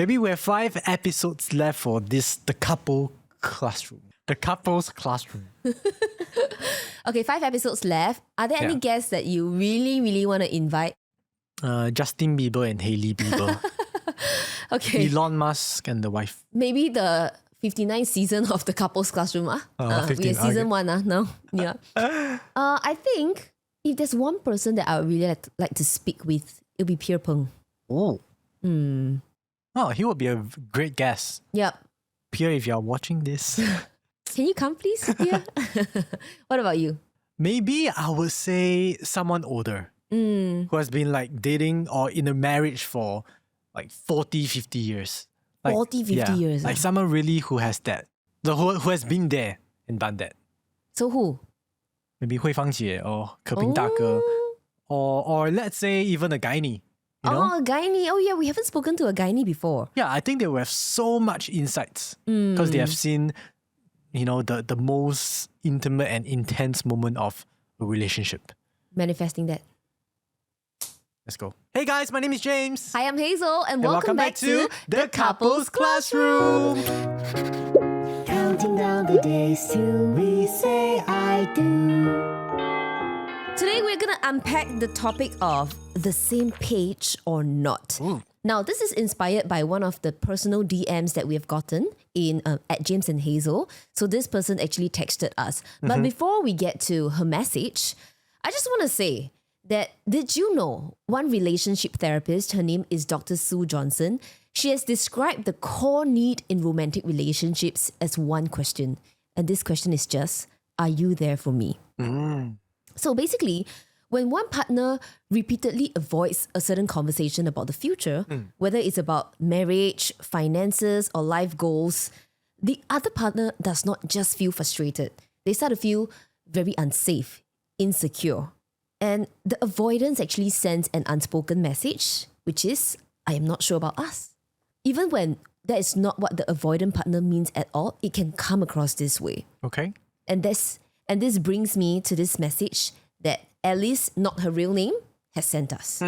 Maybe we have 5 episodes left for the couple classroom. The couple's classroom. Okay, 5 episodes left. Are there any guests that you really, really want to invite? Justin Bieber and Hailey Bieber. Okay. Elon Musk and the wife. Maybe the 59th season of the couple's classroom. We are 15, season 1 now. Yeah. I think if there's one person that I would really like to speak with, it'll be Pierre Peng. Oh. Oh, he would be a great guest. Yep. Pierre, if you're watching this. Can you come please, Pierre? What about you? Maybe I would say someone older who has been like dating or in a marriage for like 40, 50 years. Like, 40, 50 years. Like someone really who has that. Who has been there and done that. So who? Maybe Hui Fang Jie or Keping Da Ge. Or let's say even a gynae. You know? A gynae. Oh yeah, we haven't spoken to a gynae before. Yeah, I think they will have so much insights because they have seen, the most intimate and intense moment of a relationship. Manifesting that. Let's go. Hey guys, my name is James. Hi, I'm Hazel and welcome back to The Couple's Classroom. Counting down the days till we say I do. Today we're going to unpack the topic of the same page or not. Now, this is inspired by one of the personal DMs that we have gotten in at James and Hazel. So this person actually texted us. But before we get to her message, I just want to say that did you know one relationship therapist, her name is Dr. Sue Johnson, she has described the core need in romantic relationships as one question. And this question is just, are you there for me? So basically, when one partner repeatedly avoids a certain conversation about the future, whether it's about marriage, finances, or life goals, the other partner does not just feel frustrated. They start to feel very unsafe, insecure. And the avoidance actually sends an unspoken message, which is, I am not sure about us. Even when that is not what the avoidant partner means at all, it can come across this way. Okay. And this brings me to this message that Alice, not her real name, has sent us.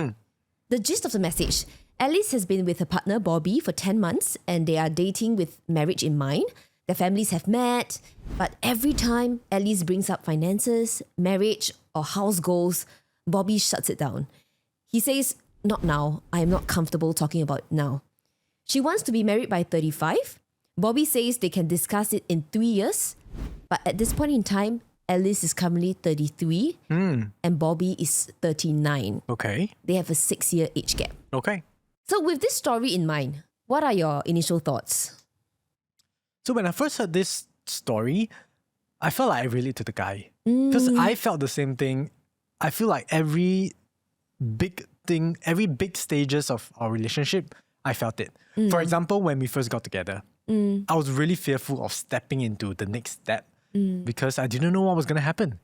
The gist of the message, Alice has been with her partner Bobby for 10 months and they are dating with marriage in mind. Their families have met, but every time Alice brings up finances, marriage, or house goals, Bobby shuts it down. He says, not now, I am not comfortable talking about it now. She wants to be married by 35. Bobby says they can discuss it in 3 years, but at this point in time, Alice is currently 33 and Bobby is 39. Okay. They have a 6-year age gap. Okay. So with this story in mind, what are your initial thoughts? So when I first heard this story, I felt like I relate to the guy. Because I felt the same thing. I feel like every big thing, every big stages of our relationship, I felt it. For example, when we first got together, I was really fearful of stepping into the next step because I didn't know what was going to happen.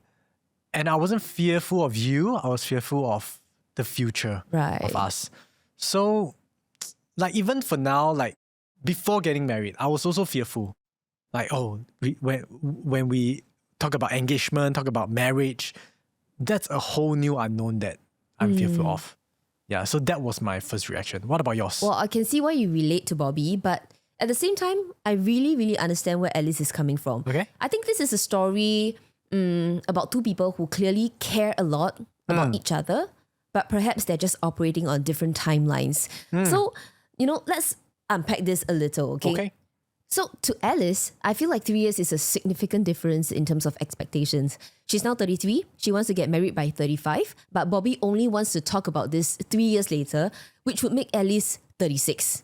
And I wasn't fearful of you. I was fearful of the future of us. So like even for now, like before getting married, I was also fearful. Like, when we talk about engagement, talk about marriage, that's a whole new unknown that I'm fearful of. Yeah, so that was my first reaction. What about yours? Well, I can see why you relate to Bobby, but at the same time, I really, really understand where Alice is coming from. Okay. I think this is a story about two people who clearly care a lot about each other, but perhaps they're just operating on different timelines. So, let's unpack this a little, okay? So to Alice, I feel like 3 years is a significant difference in terms of expectations. She's now 33. She wants to get married by 35. But Bobby only wants to talk about this 3 years later, which would make Alice 36.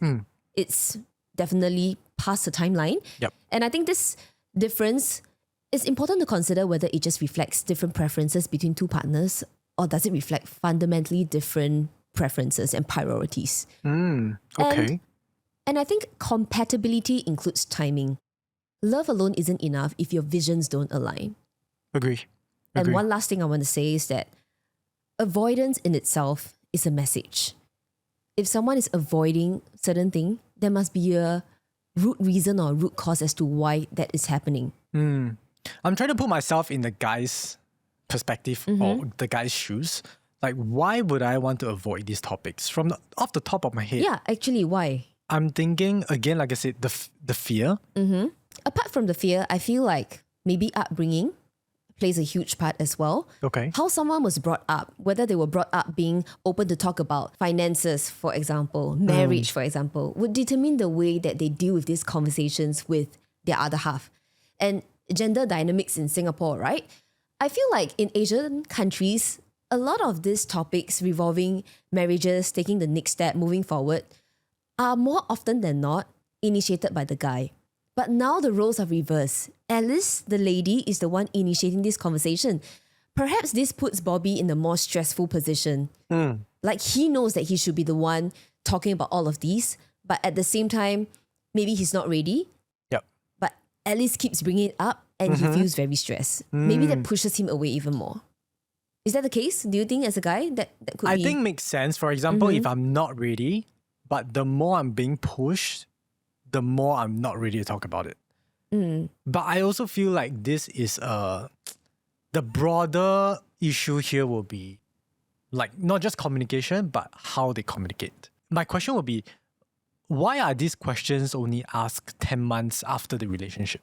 It's definitely past the timeline. Yep. And I think this difference is important to consider whether it just reflects different preferences between two partners or does it reflect fundamentally different preferences and priorities. Okay. And I think compatibility includes timing. Love alone isn't enough if your visions don't align. Agree. And one last thing I want to say is that avoidance in itself is a message. If someone is avoiding certain thing, there must be a root reason or root cause as to why that is happening. I'm trying to put myself in the guy's perspective or the guy's shoes. Like, why would I want to avoid these topics off the top of my head? Yeah, actually, why? I'm thinking, again, like I said, the fear. Apart from the fear, I feel like maybe upbringing plays a huge part as well. Okay. How someone was brought up, whether they were brought up being open to talk about finances, for example, marriage, for example, would determine the way that they deal with these conversations with their other half. And gender dynamics in Singapore, right? I feel like in Asian countries, a lot of these topics revolving marriages, taking the next step, moving forward, are more often than not initiated by the guy. But now the roles are reversed. Alice, the lady, is the one initiating this conversation. Perhaps this puts Bobby in a more stressful position. Like he knows that he should be the one talking about all of these, but at the same time, maybe he's not ready. Yep. But Alice keeps bringing it up and he feels very stressed. Maybe that pushes him away even more. Is that the case? Do you think as a guy that could be? I think makes sense. For example, if I'm not ready, but the more I'm being pushed, the more I'm not ready to talk about it. But I also feel like this is the broader issue here will be like not just communication, but how they communicate. My question would be, why are these questions only asked 10 months after the relationship?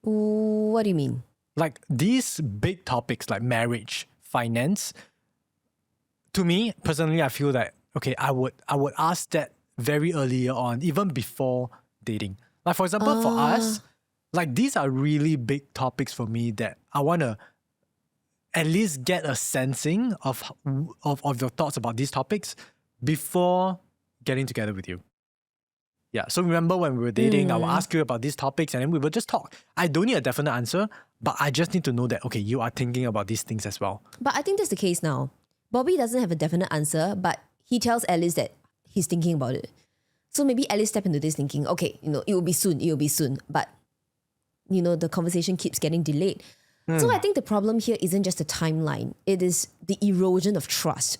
What do you mean? Like these big topics like marriage, finance, to me personally, I feel that, okay, I would ask that very early on, even before dating. Like for example, for us, like these are really big topics for me that I want to at least get a sensing of your thoughts about these topics before getting together with you. Yeah, so remember when we were dating, I will ask you about these topics and then we will just talk. I don't need a definite answer, but I just need to know that, okay, you are thinking about these things as well. But I think that's the case now. Bobby doesn't have a definite answer, but he tells Alice that he's thinking about it. So maybe Alice step into this thinking, okay, it will be soon. But, the conversation keeps getting delayed. So I think the problem here isn't just the timeline. It is the erosion of trust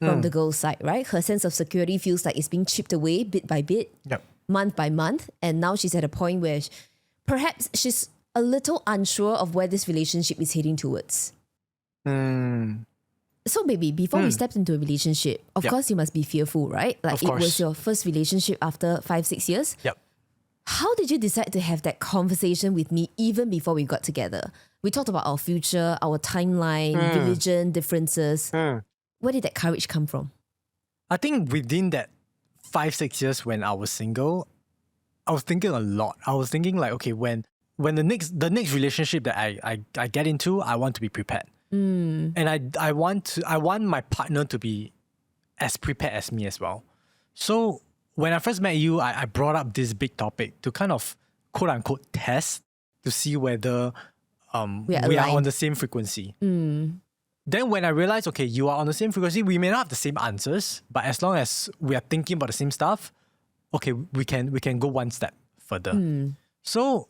from the girl's side, right? Her sense of security feels like it's being chipped away bit by bit, month by month. And now she's at a point where perhaps she's a little unsure of where this relationship is heading towards. So baby, before we stepped into a relationship, of course you must be fearful, right? Like it was your first relationship after 5-6 years. Yep. How did you decide to have that conversation with me even before we got together? We talked about our future, our timeline, religion, differences. Where did that courage come from? I think within that 5-6 years when I was single, I was thinking a lot. I was thinking like, okay, when the next relationship that I get into, I want to be prepared. And I want my partner to be as prepared as me as well. So when I first met you, I brought up this big topic to kind of quote unquote test to see whether we are on the same frequency. Then when I realized, okay, you are on the same frequency, we may not have the same answers, but as long as we are thinking about the same stuff, okay, we can go one step further. So,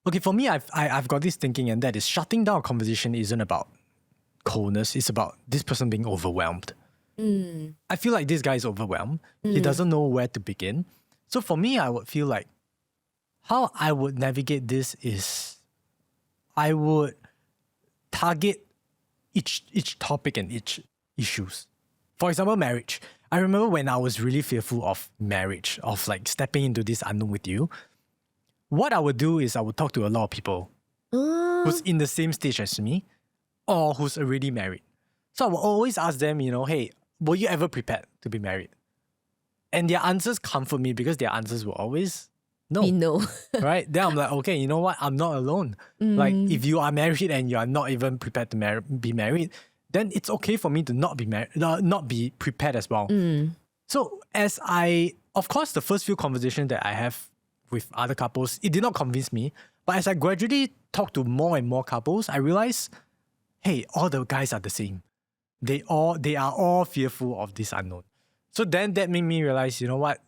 okay, for me, I've got this thinking, and that is shutting down a conversation isn't about coldness, it's about this person being overwhelmed. I feel like this guy is overwhelmed. He doesn't know where to begin. So for me, I would feel like how I would navigate this is I would target each topic and each issues. For example, marriage. I remember when I was really fearful of marriage, of like stepping into this unknown with you, what I would do is I would talk to a lot of people who's in the same stage as me or who's already married. So I will always ask them, hey, were you ever prepared to be married? And their answers comfort me because their answers were always no. We know. Right? Then I'm like, okay, you know what? I'm not alone. Like if you are married and you are not even prepared to be married, then it's okay for me to not be married, not be prepared as well. So of course, the first few conversations that I have with other couples, it did not convince me. But as I gradually talk to more and more couples, I realize, hey, all the guys are the same. They are all fearful of this unknown. So then that made me realize, you know what?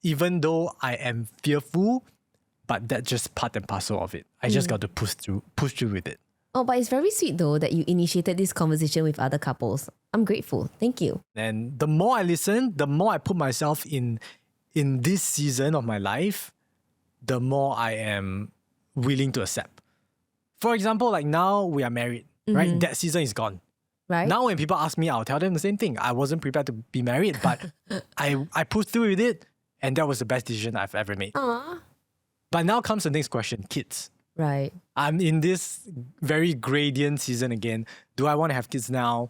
Even though I am fearful, but that's just part and parcel of it. I just got to push through with it. Oh, but it's very sweet though that you initiated this conversation with other couples. I'm grateful. Thank you. And the more I listen, the more I put myself in this season of my life, the more I am willing to accept. For example, like now we are married, right? That season is gone. Right. Now when people ask me, I'll tell them the same thing. I wasn't prepared to be married, but I pushed through with it And that was the best decision I've ever made. Aww. But now comes the next question, kids. Right. I'm in this very gradient season again. Do I want to have kids now?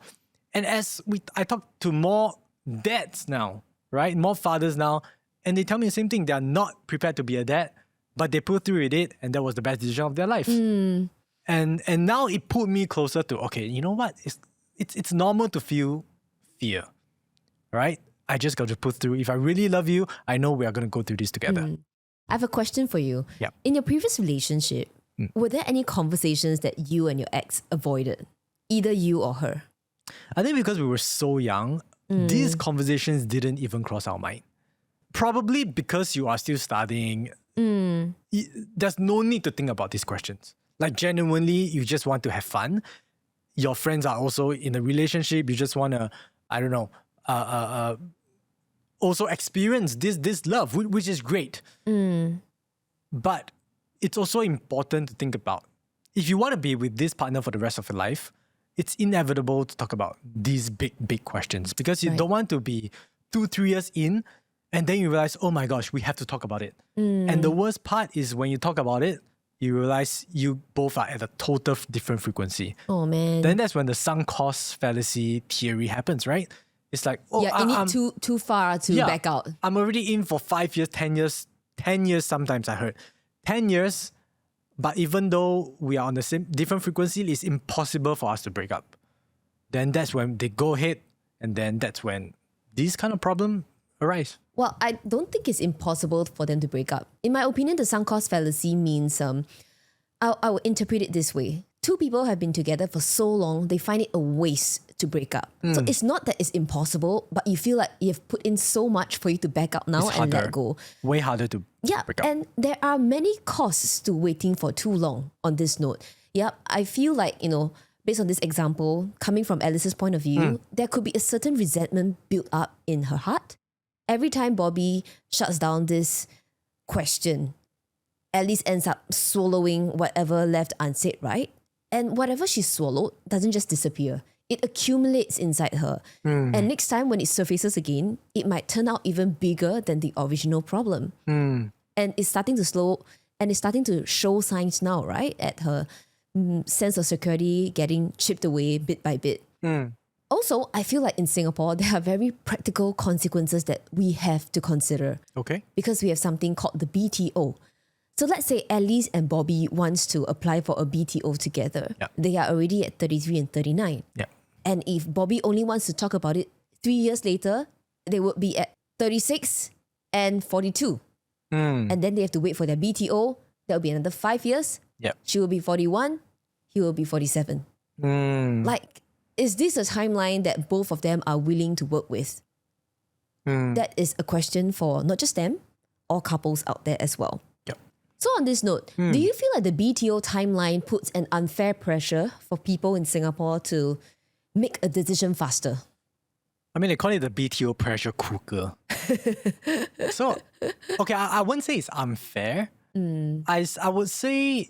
And I talk to more dads now, right? More fathers now. And they tell me the same thing. They're not prepared to be a dad, but they put through with it, and that was the best decision of their life. And now it put me closer to, okay, you know what? It's normal to feel fear, right? I just got to put through. If I really love you, I know we are going to go through this together. I have a question for you. Yeah. In your previous relationship, were there any conversations that you and your ex avoided? Either you or her? I think because we were so young, these conversations didn't even cross our mind. Probably because you are still studying, there's no need to think about these questions. Like genuinely, you just want to have fun. Your friends are also in a relationship. You just want to, I don't know, also experience this love, which is great. But it's also important to think about, if you want to be with this partner for the rest of your life, it's inevitable to talk about these big questions, because you don't want to be 2-3 years in and then you realize, oh my gosh, we have to talk about it. And the worst part is when you talk about it, you realize you both are at a total different frequency. Oh man. Then that's when the sunk cost fallacy theory happens, right? It's like, oh, yeah, in it too far to back out. I'm already in for 5 years, 10 years, 10 years sometimes I heard. 10 years, but even though we are on the same different frequency, it's impossible for us to break up. Then that's when they go ahead, and then that's when these kind of problems arise. Well, I don't think it's impossible for them to break up. In my opinion, the sunk cost fallacy means, I will interpret it this way. Two people have been together for so long, they find it a waste to break up. So it's not that it's impossible, but you feel like you've put in so much for you to back up now and let go. Way harder to break up. And there are many costs to waiting for too long on this note. I feel like, based on this example, coming from Alice's point of view, there could be a certain resentment built up in her heart. Every time Bobby shuts down this question, Alice ends up swallowing whatever left unsaid, right? And whatever she swallowed doesn't just disappear. It accumulates inside her. And next time when it surfaces again, it might turn out even bigger than the original problem. And it's starting to show signs now, right? At her sense of security getting chipped away bit by bit. Also, I feel like in Singapore, there are very practical consequences that we have to consider. Okay. Because we have something called the BTO. So let's say Alice and Bobby wants to apply for a BTO together. Yep. They are already at 33 and 39. Yep. And if Bobby only wants to talk about it 3 years later, they would be at 36 and 42. And then they have to wait for their BTO. That will be another 5 years. Yep. She will be 41. He will be 47. Like, is this a timeline that both of them are willing to work with? That is a question for not just them, all couples out there as well. So on this note, do you feel like the BTO timeline puts an unfair pressure for people in Singapore to make a decision faster? I mean, they call it the BTO Pressure Cooker. So, okay, I wouldn't say it's unfair. I would say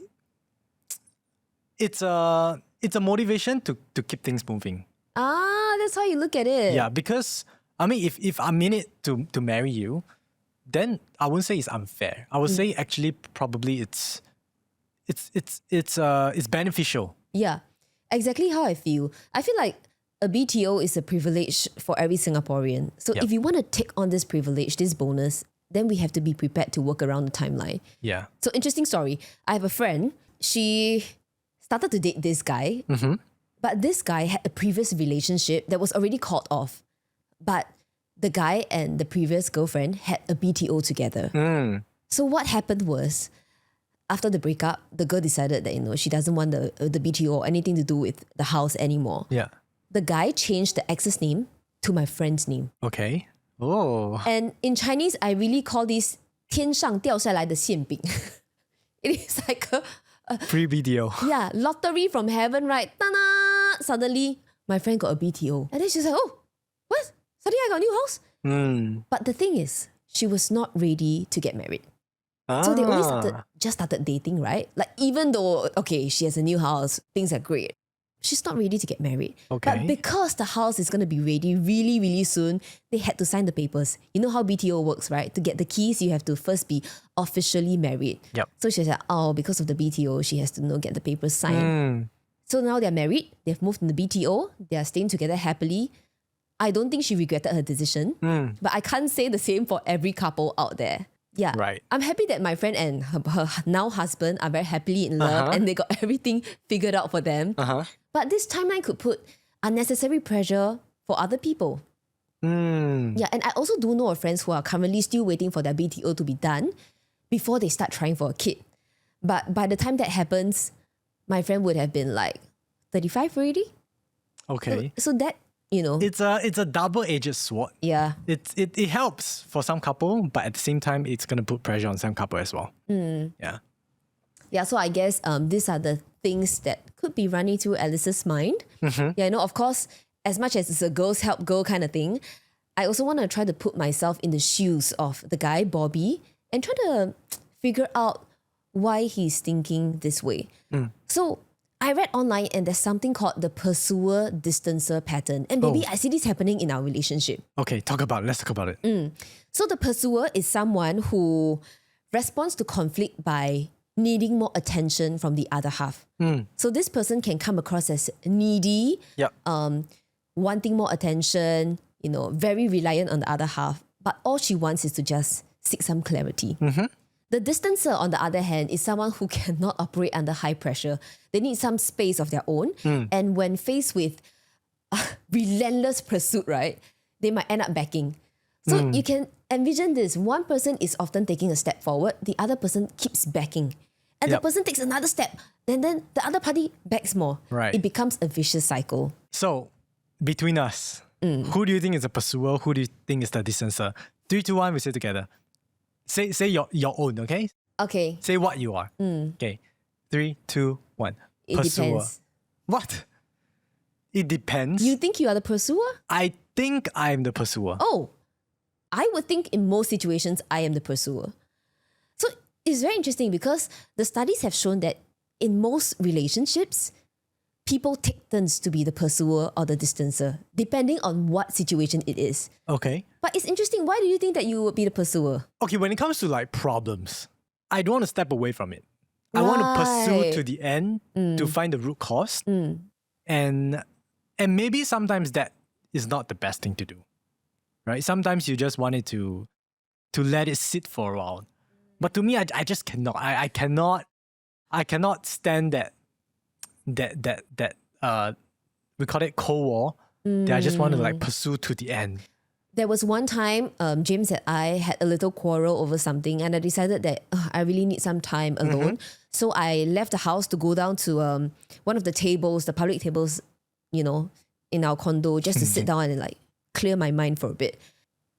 it's a motivation to keep things moving. That's how you look at it. Yeah, because I mean, if I'm in it to marry you, then I wouldn't say it's unfair. I would say actually probably it's beneficial. Yeah, exactly how I feel. I feel like a BTO is a privilege for every Singaporean. So if you want to take on this privilege, this bonus, then we have to be prepared to work around the timeline. Yeah. So interesting story. I have a friend. She started to date this guy, but this guy had a previous relationship that was already called off. But the guy and the previous girlfriend had a BTO together. So what happened was, after the breakup, the girl decided that she doesn't want the BTO or anything to do with the house anymore. Yeah. The guy changed the ex's name to my friend's name. Okay. Oh. And in Chinese, I really call this 天上掉下来的馅饼. It is like a free BTO. Yeah, lottery from heaven, right? Ta-da! Suddenly, my friend got a BTO. And then she's like, oh, what? Suddenly I got a new house? But the thing is, she was not ready to get married. So they only just started dating, right? Like even though, okay, she has a new house, things are great. she's not ready to get married. Okay. But because the house is going to be ready really, really soon, they had to sign the papers. You know how BTO works, right? To get the keys, you have to first be officially married. Yep. So she said, because of the BTO, she has to get the papers signed. So now they're married. They've moved in the BTO. They're staying together happily. I don't think she regretted her decision. But I can't say the same for every couple out there. Yeah. Right. I'm happy that my friend and her now husband are very happily in love and they got everything figured out for them. But this timeline could put unnecessary pressure for other people. Yeah, and I also do know of friends who are currently still waiting for their BTO to be done before they start trying for a kid. But by the time that happens, my friend would have been like 35 already. Okay. So that, It's a double-edged sword. yeah. It helps for some couple, but at the same time, it's going to put pressure on some couple as well. Yeah. Yeah, so I guess these are the things that could be running through Alice's mind. Yeah, of course, as much as it's a girls help girl kind of thing, I also want to try to put myself in the shoes of the guy, Bobby, and try to figure out why he's thinking this way. So I read online and there's something called the pursuer-distancer pattern. And maybe I see this happening in our relationship. Okay, let's talk about it. So the pursuer is someone who responds to conflict by needing more attention from the other half. So this person can come across as needy, Yep. wanting more attention, very reliant on the other half. But all she wants is to just seek some clarity. The distancer, on the other hand, is someone who cannot operate under high pressure. They need some space of their own. And when faced with relentless pursuit, right, they might end up backing. So you can envision this. One person is often taking a step forward. The other person keeps backing. And the person takes another step. Then the other party backs more. Right. It becomes a vicious cycle. So, between us, who do you think is a pursuer? Who do you think is the distancer? 3, 2, 1, we say together. Say your own, okay? Okay. Say what you are. Okay. 3, 2, 1. It Pursuer. depends. What? It depends. You think you are the pursuer? I think I'm the pursuer. Oh, I would think in most situations, I am the pursuer. So it's very interesting because the studies have shown that in most relationships, people take turns to be the pursuer or the distancer, depending on what situation it is. Okay. But it's interesting. Why do you think that you would be the pursuer? Okay, when it comes to like problems, I don't want to step away from it. I want to pursue to the end to find the root cause. And maybe sometimes that is not the best thing to do. Right? Sometimes you just want it to let it sit for a while. But to me, I just cannot. I cannot stand that we call it Cold War. That I just want to like pursue to the end. There was one time James and I had a little quarrel over something and I decided that I really need some time alone. So I left the house to go down to one of the tables, the public tables, in our condo, just to sit down and like clear my mind for a bit.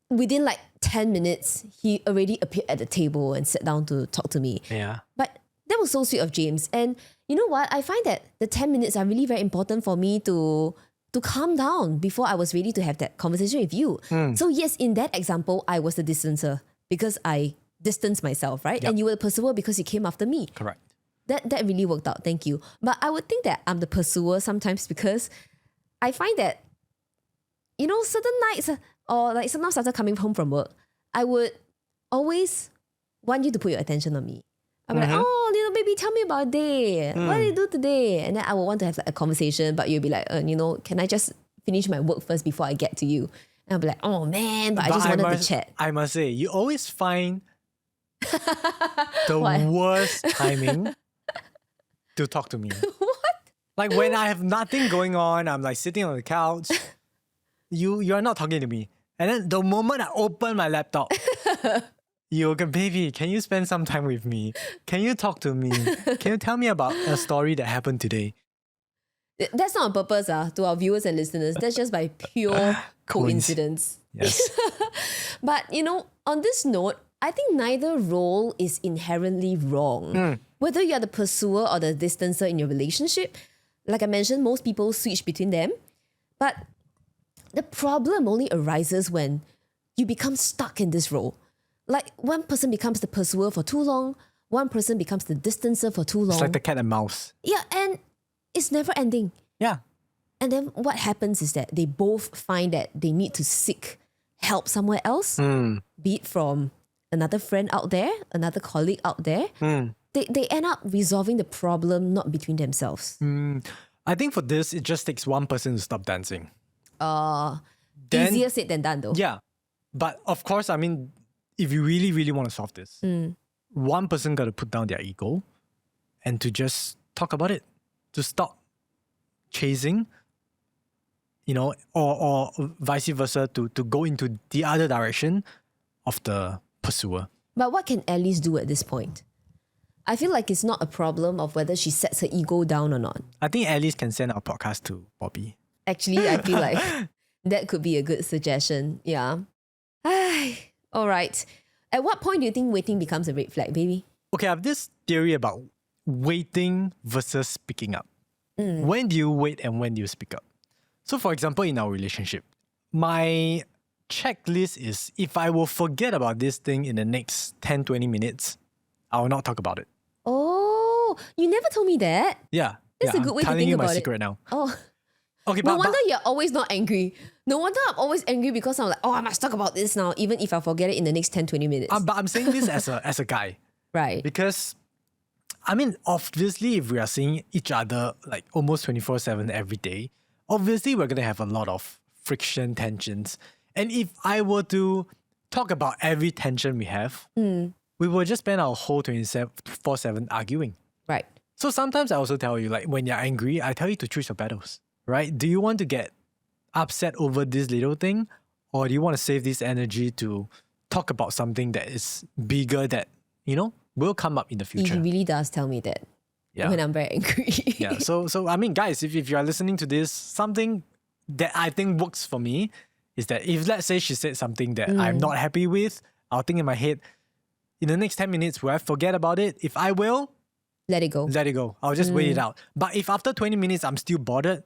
Within like 10 minutes, he already appeared at the table and sat down to talk to me. Yeah. But that was so sweet of James. And you know what? I find that the 10 minutes are really very important for me to calm down before I was ready to have that conversation with you. So yes, in that example, I was the distancer because I distanced myself, right? Yep. And you were the pursuer because you came after me. Correct. That really worked out. Thank you. But I would think that I'm the pursuer sometimes because I find that, certain nights or like sometimes after coming home from work, I would always want you to put your attention on me. I'm like, oh, little baby, tell me about day. What did you do today? And then I would want to have like a conversation, but you'll be like, can I just finish my work first before I get to you? And I'll be like, oh man, but I just wanted to chat. I must say, you always find the worst timing to talk to me. What? Like when I have nothing going on, I'm like sitting on the couch. You are not talking to me. And then the moment I open my laptop, you go, baby, can you spend some time with me? Can you talk to me? Can you tell me about a story that happened today? That's not on purpose, to our viewers and listeners. That's just by pure coincidence. Yes. But, on this note, I think neither role is inherently wrong. Whether you are the pursuer or the distancer in your relationship, like I mentioned, most people switch between them. But the problem only arises when you become stuck in this role. Like one person becomes the pursuer for too long, one person becomes the distancer for too long. It's like the cat and mouse. Yeah, and it's never ending. Yeah. And then what happens is that they both find that they need to seek help somewhere else, be it from another friend out there, another colleague out there. They end up resolving the problem not between themselves. I think for this, it just takes one person to stop dancing. Then- Easier said than done though. Yeah. But of course, I mean, if you really, really want to solve this, one person got to put down their ego and to just talk about it, to stop chasing, you know, or vice versa, to go into the other direction of the pursuer. But what can Alice do at this point? I feel like it's not a problem of whether she sets her ego down or not. I think Alice can send our podcast to Bobby. Actually, I feel like that could be a good suggestion. Yeah. All right. At what point do you think waiting becomes a red flag, baby? Okay, I have this theory about waiting versus speaking up. When do you wait and when do you speak up? So for example, in our relationship, my checklist is if I will forget about this thing in the next 10, 20 minutes, I will not talk about it. Oh, you never told me that. Yeah. That's a good way to I'm telling think you about my it. secret now. Oh, Okay, no but wonder you're always not angry. No wonder I'm always angry because I'm like, oh, I must talk about this now, even if I forget it in the next 10, 20 minutes. but I'm saying this as a guy. Right. Because, I mean, obviously, if we are seeing each other like almost 24/7 every day, obviously we're going to have a lot of friction, tensions. And if I were to talk about every tension we have, we will just spend our whole 24/7 arguing. Right. So sometimes I also tell you, like, when you're angry, I tell you to choose your battles, right? Do you want to get upset over this little thing? Or do you want to save this energy to talk about something that is bigger that, you know, will come up in the future? He really does tell me that Yeah. when I'm very angry. Yeah. So I mean, guys, if you are listening to this, something that I think works for me is that if let's say she said something that I'm not happy with, I'll think in my head, in the next 10 minutes, will I forget about it? If I will, Let it go. let it go. I'll just wait it out. But if after 20 minutes I'm still bothered,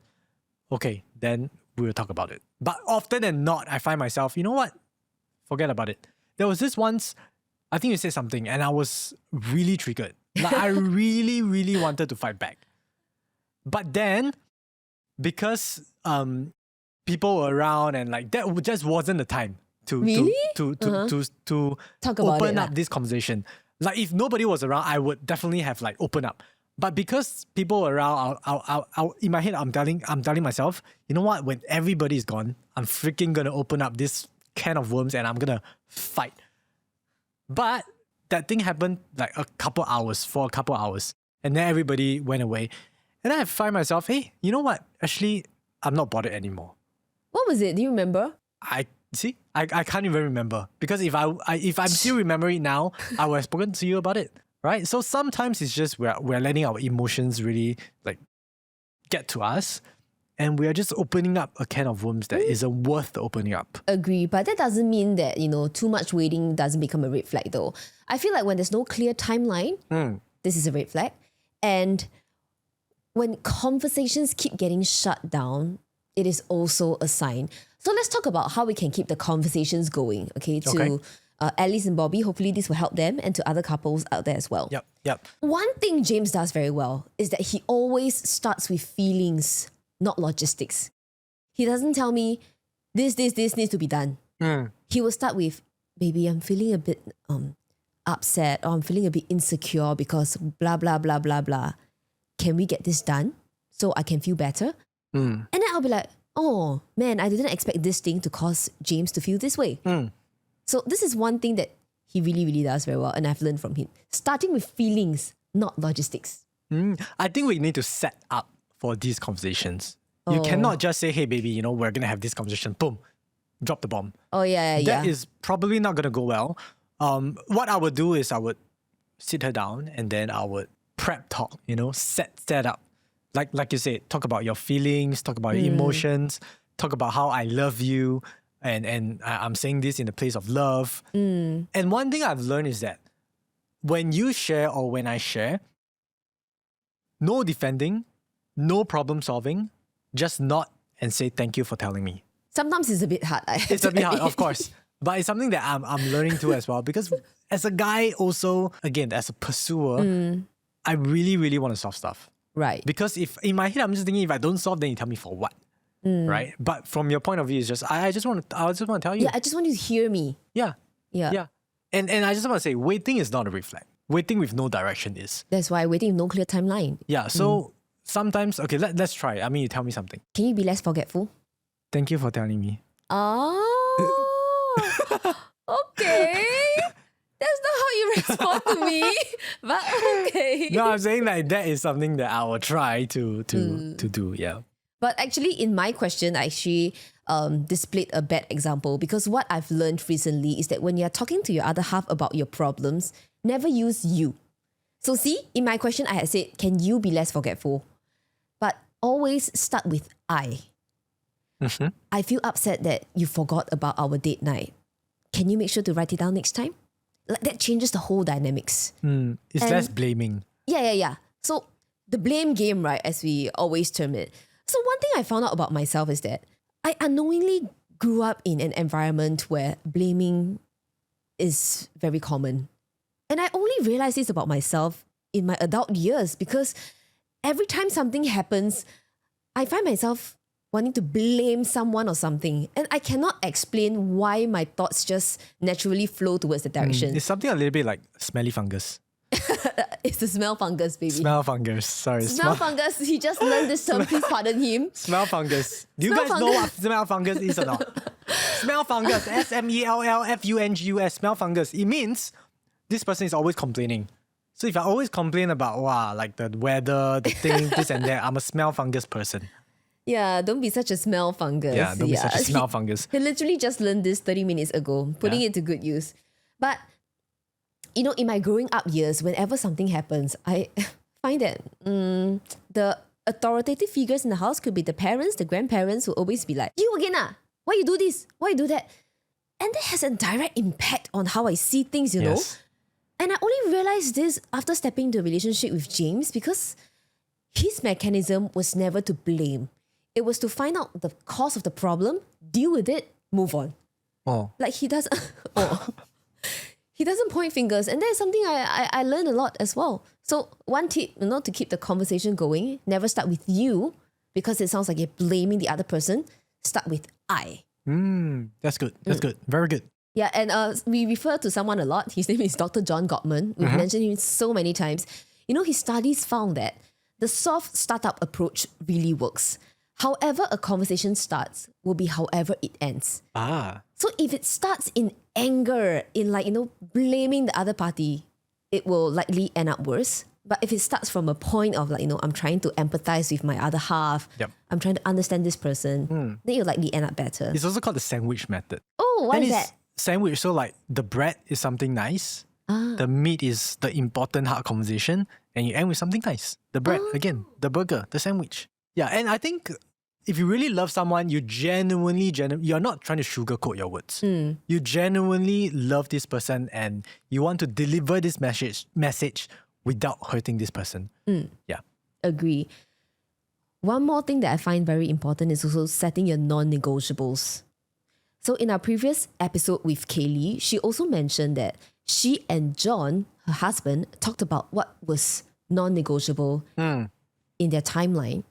okay, then we'll talk about it. But often than not, I find myself, you know what? Forget about it. There was this once, I think you said something and I was really triggered. Like I really, really wanted to fight back. But then, because people were around and like that just wasn't the time to Really? to Talk about open it up lah. this conversation. Like if nobody was around, I would definitely have like open up. But because people were around, I'll in my head, I'm telling myself, you know what? When everybody is gone, I'm freaking gonna open up this can of worms and I'm gonna fight. But that thing happened like for a couple hours, and then everybody went away, and then I find myself, hey, you know what? Actually, I'm not bothered anymore. What was it? Do you remember? I can't even remember because if I'm still remembering it now, I would have spoken to you about it, right? So sometimes it's just we're letting our emotions really like get to us, and we are just opening up a can of worms that isn't worth the opening up. Agree, but that doesn't mean that, you know, too much waiting doesn't become a red flag though. I feel like when there's no clear timeline, this is a red flag. And when conversations keep getting shut down, it is also a sign. So let's talk about how we can keep the conversations going, okay? To Alice and Bobby, hopefully this will help them, and to other couples out there as well. Yep. One thing James does very well is that he always starts with feelings, not logistics. He doesn't tell me, this needs to be done. He will start with, baby, I'm feeling a bit upset, or I'm feeling a bit insecure because blah, blah, blah, blah, blah. Can we get this done so I can feel better? And then I'll be like, oh man, I didn't expect this thing to cause James to feel this way. So this is one thing that he really, really does very well, and I've learned from him. Starting with feelings, not logistics. I think we need to set up for these conversations. You cannot just say, hey baby, you know, we're gonna have this conversation, boom, drop the bomb. Oh yeah. That is probably not gonna go well. What I would do is I would sit her down and then I would prep talk, you know, set up. Like you said, talk about your feelings, talk about your emotions, talk about how I love you, and I'm saying this in the place of love. And one thing I've learned is that when you share or when I share, no defending, no problem solving, just nod and say thank you for telling me. Sometimes it's a bit hard. It's a bit hard, of course. But it's something that I'm learning too as well. Because as a guy also, again, as a pursuer, I really, really want to solve stuff. Right. Because if in my head I'm just thinking, if I don't solve, then you tell me for what, right? But from your point of view, it's just I just want to tell you. Yeah, I just want you to hear me. Yeah. Yeah. Yeah. And I just want to say, waiting is not a red flag. Waiting with no direction is. That's why waiting with no clear timeline. Yeah. So sometimes, okay, let's try. I mean, you tell me something. Can you be less forgetful? Thank you for telling me. Oh, okay. That's not how you respond to me, but okay. No, I'm saying like that is something that I will try to do. Yeah. But actually, in my question, I actually displayed a bad example because what I've learned recently is that when you're talking to your other half about your problems, never use you. So see, in my question, I had said, can you be less forgetful? But always start with I. I feel upset that you forgot about our date night. Can you make sure to write it down next time? Like that changes the whole dynamics. It's less blaming. Yeah. So the blame game, right, as we always term it. So one thing I found out about myself is that I unknowingly grew up in an environment where blaming is very common. And I only realized this about myself in my adult years because every time something happens, I find myself wanting to blame someone or something. And I cannot explain why my thoughts just naturally flow towards the direction. It's something a little bit like smelly fungus. It's the smell fungus, baby. Smell fungus. Sorry. Smell fungus. He just learned this term. Please pardon him. Smell fungus. Do you Smell guys know fungus. what smell fungus is or not? Smell fungus. SMELLFUNGUS. Smell fungus. It means this person is always complaining. So if I always complain about like the weather, the thing, this and that, I'm a smell fungus person. Yeah, don't be such a smell fungus. Yeah, don't be such a smell fungus. He literally just learned this 30 minutes ago, putting it to good use. But, in my growing up years, whenever something happens, I find that the authoritative figures in the house could be the parents, the grandparents, who always be like, you again ah? Why you do this? Why you do that? And that has a direct impact on how I see things, you know? And I only realized this after stepping into a relationship with James because his mechanism was never to blame. It was to find out the cause of the problem, deal with it, move on. Oh. Like he doesn't he doesn't point fingers. And that's something I learned a lot as well. So one tip, to keep the conversation going, never start with you because it sounds like you're blaming the other person. Start with I. That's good. That's good. Very good. Yeah, and we refer to someone a lot. His name is Dr. John Gottman. We've mentioned him so many times. His studies found that the soft startup approach really works. However a conversation starts will be however it ends. So if it starts in anger, in blaming the other party, it will likely end up worse. But if it starts from a point of I'm trying to empathize with my other half, I'm trying to understand this person, then it'll likely end up better. It's also called the sandwich method. Oh, what is that? Sandwich, so like the bread is something nice, the meat is the important hard conversation, and you end with something nice. The bread, again, the burger, the sandwich. Yeah, and I think if you really love someone, you genuinely, you're not trying to sugarcoat your words. You genuinely love this person and you want to deliver this message without hurting this person. Yeah. Agree. One more thing that I find very important is also setting your non-negotiables. So in our previous episode with Kaylee, she also mentioned that she and John, her husband, talked about what was non-negotiable in their timeline.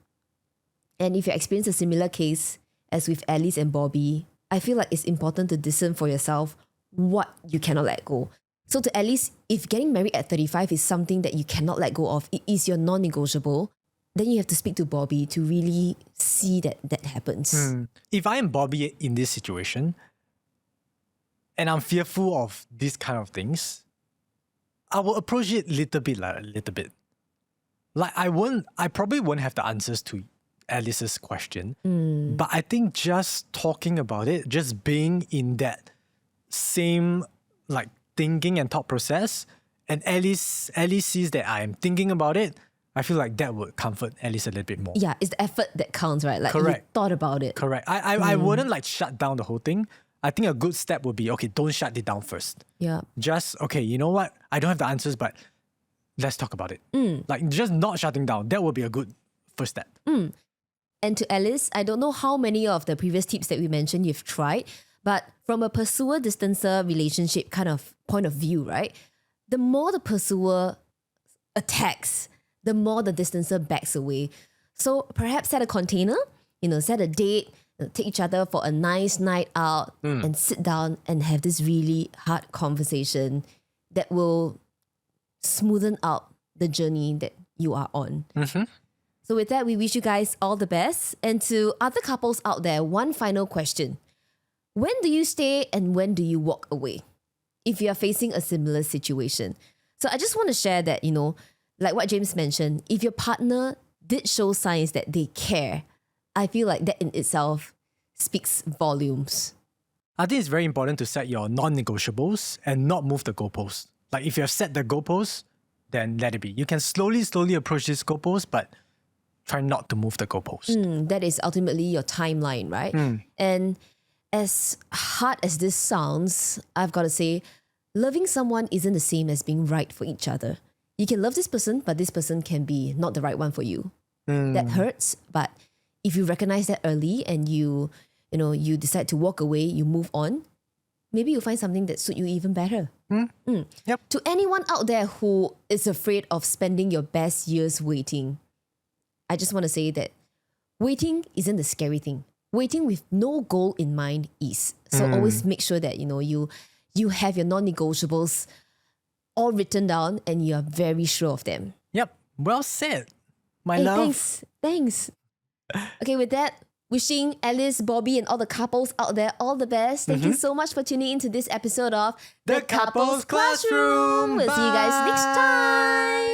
And if you experience a similar case as with Alice and Bobby, I feel like it's important to discern for yourself what you cannot let go. So to Alice, if getting married at 35 is something that you cannot let go of, it is your non-negotiable, then you have to speak to Bobby to really see that happens. If I am Bobby in this situation and I'm fearful of these kind of things, I will approach it a little bit. Like I probably won't have the answers to Alice's question, but I think just talking about it, just being in that same thinking and thought process, and Alice sees that I am thinking about it, I feel like that would comfort Alice a little bit more. Yeah, it's the effort that counts, right? Like Correct. You thought about it. Correct. I wouldn't shut down the whole thing. I think a good step would be, okay, don't shut it down first. Yeah. Just, okay, you know what? I don't have the answers, but let's talk about it. Just not shutting down. That would be a good first step. And to Alice, I don't know how many of the previous tips that we mentioned you've tried, but from a pursuer-distancer relationship kind of point of view, right? The more the pursuer attacks, the more the distancer backs away. So perhaps set a container, set a date, take each other for a nice night out and sit down and have this really hard conversation that will smoothen out the journey that you are on. So with that, we wish you guys all the best. And to other couples out there, one final question. When do you stay and when do you walk away if you are facing a similar situation? So I just want to share that, like what James mentioned, if your partner did show signs that they care, I feel like that in itself speaks volumes. I think it's very important to set your non-negotiables and not move the goalposts. Like if you have set the goalposts, then let it be. You can slowly approach these goalposts, but try not to move the goalposts. That is ultimately your timeline, right? And as hard as this sounds, I've got to say, loving someone isn't the same as being right for each other. You can love this person, but this person can be not the right one for you. That hurts, but if you recognize that early and you decide to walk away, you move on, maybe you'll find something that suits you even better. Yep. To anyone out there who is afraid of spending your best years waiting, I just want to say that waiting isn't the scary thing. Waiting with no goal in mind is. So always make sure that you have your non-negotiables all written down and you are very sure of them. Yep. Well said, my love. Thanks. Okay, with that, wishing Alice, Bobby, and all the couples out there all the best. Thank you so much for tuning into this episode of The Couples Classroom. We'll see you guys next time.